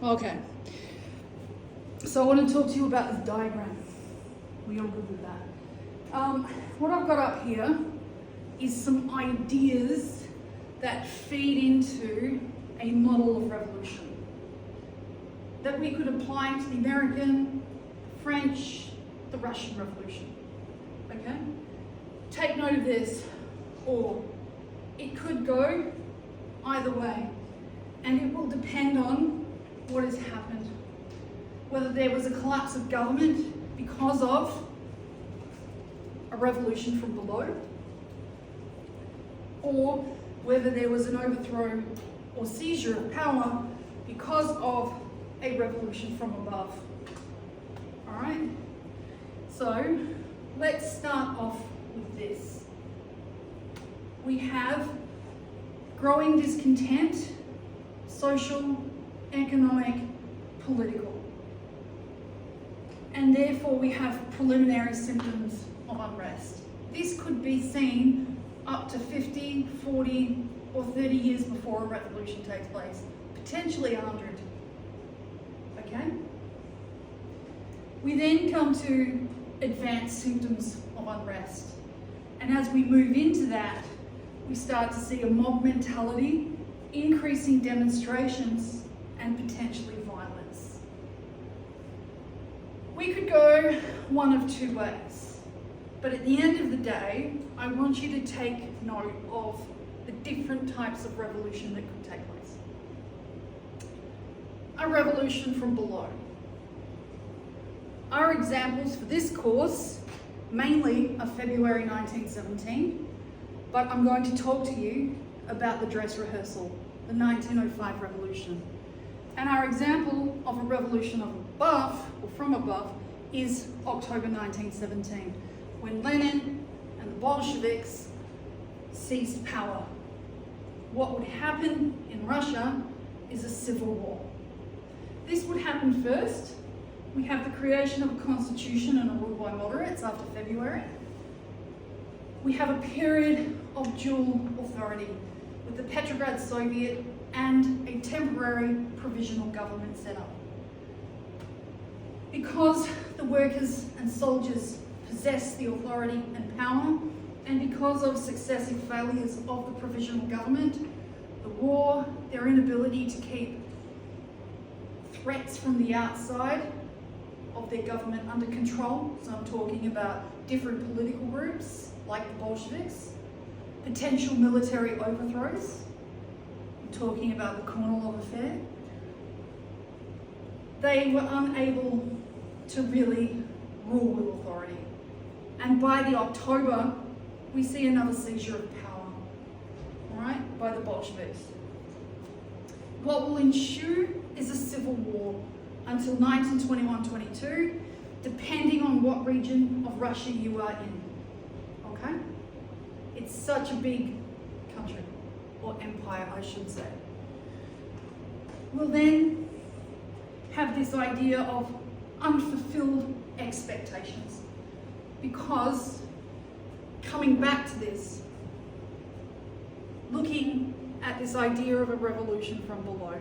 Okay. So I want to talk to you about this diagram. We all good with that? What I've got up here is some ideas that feed into a model of revolution that we could apply to the American, French, the Russian Revolution. Okay? Take note of this, or it could go either way, and it will depend on what has happened. Whether there was a collapse of government because of a revolution from below, or whether there was an overthrow or seizure of power because of a revolution from above. All right? So let's start off with this. We have growing discontent, social, economic, political. And therefore we have preliminary symptoms of unrest. This could be seen up to 50, 40, or 30 years before a revolution takes place, potentially 100. Okay? We then come to advanced symptoms of unrest. And as we move into that, we start to see a mob mentality, increasing demonstrations, and potentially violence. We could go one of two ways, but at the end of the day, I want you to take note of the different types of revolution that could take place. A revolution from below. Our examples for this course mainly are February 1917, but I'm going to talk to you about the dress rehearsal, the 1905 revolution. And our example of a revolution of above, or from above, is October 1917, when Lenin and the Bolsheviks seized power. What would happen in Russia is a civil war. This would happen first. We have the creation of a constitution and a rule by moderates after February. We have a period of dual authority with the Petrograd Soviet and a temporary provisional government set up. Because the workers and soldiers possess the authority and power, and because of successive failures of the provisional government, the war, their inability to keep threats from the outside of their government under control, so I'm talking about different political groups like the Bolsheviks, potential military overthrows, I'm talking about the Kornilov affair. They were unable to really rule with authority. And by the October, we see another seizure of power, all right, by the Bolsheviks. What will ensue is a civil war until 1921-22, depending on what region of Russia you are in, okay? It's such a big country, or empire, I should say. We'll then have this idea of unfulfilled expectations, because coming back to this, looking at this idea of a revolution from below,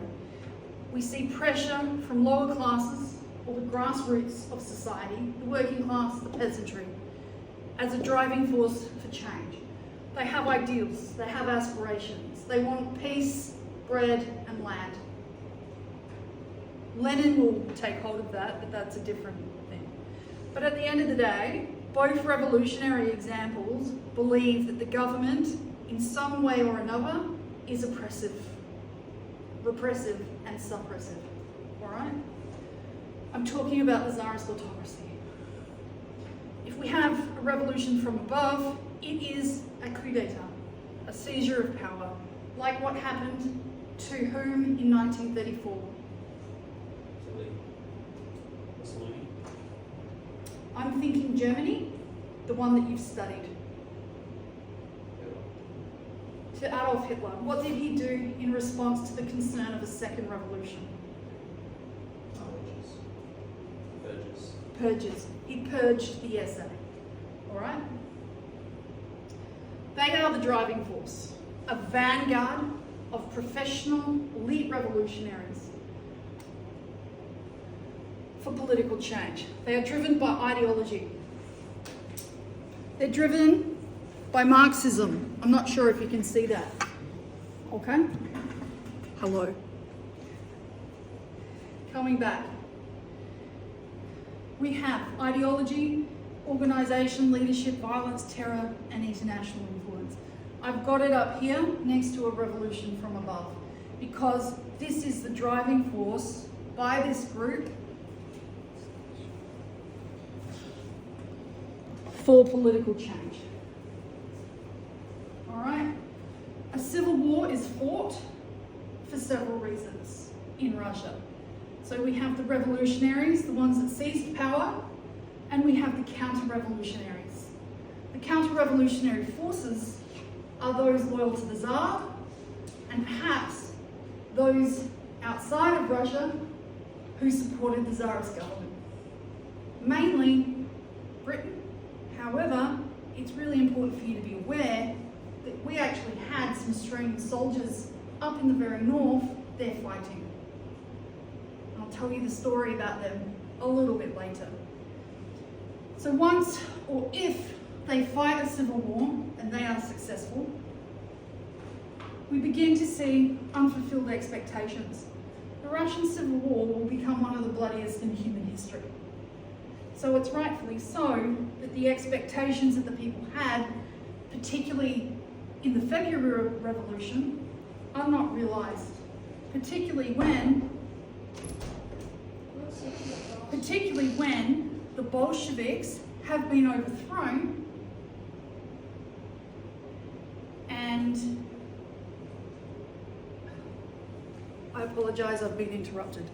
we see pressure from lower classes, or the grassroots of society, the working class, the peasantry, as a driving force for change. They have ideals, they have aspirations, they want peace, bread, and land. Lenin will take hold of that, but that's a different thing. But at the end of the day, both revolutionary examples believe that the government, in some way or another, is oppressive, repressive, and suppressive. All right? I'm talking about the Tsarist autocracy. If we have a revolution from above, it is a coup d'etat, a seizure of power, like what happened to whom in 1934? Mussolini. I'm thinking Germany, the one that you've studied. To Adolf Hitler. What did he do in response to the concern of a second revolution? Purges. He purged the SA. All right? They are the driving force, a vanguard of professional elite revolutionaries for political change. They are driven by ideology. They're driven by Marxism. I'm not sure if you can see that. Okay? Hello. Coming back. We have ideology, organisation, leadership, violence, terror, and international influence. I've got it up here next to a revolution from above because this is the driving force by this group for political change. All right? A civil war is fought for several reasons in Russia. So we have the revolutionaries, the ones that seized power, and we have the counter-revolutionaries. The counter-revolutionary forces are those loyal to the Tsar, and perhaps those outside of Russia who supported the Tsarist government. Mainly Britain. However, it's really important for you to be aware that we actually had some Australian soldiers up in the very north, they're fighting. I'll tell you the story about them a little bit later. So once, or if, they fight a civil war and they are successful, we begin to see unfulfilled expectations. The Russian Civil War will become one of the bloodiest in human history. So it's rightfully so that the expectations that the people had, particularly in the February Revolution, are not realised. Particularly when the Bolsheviks have been overthrown and I apologise, I've been interrupted.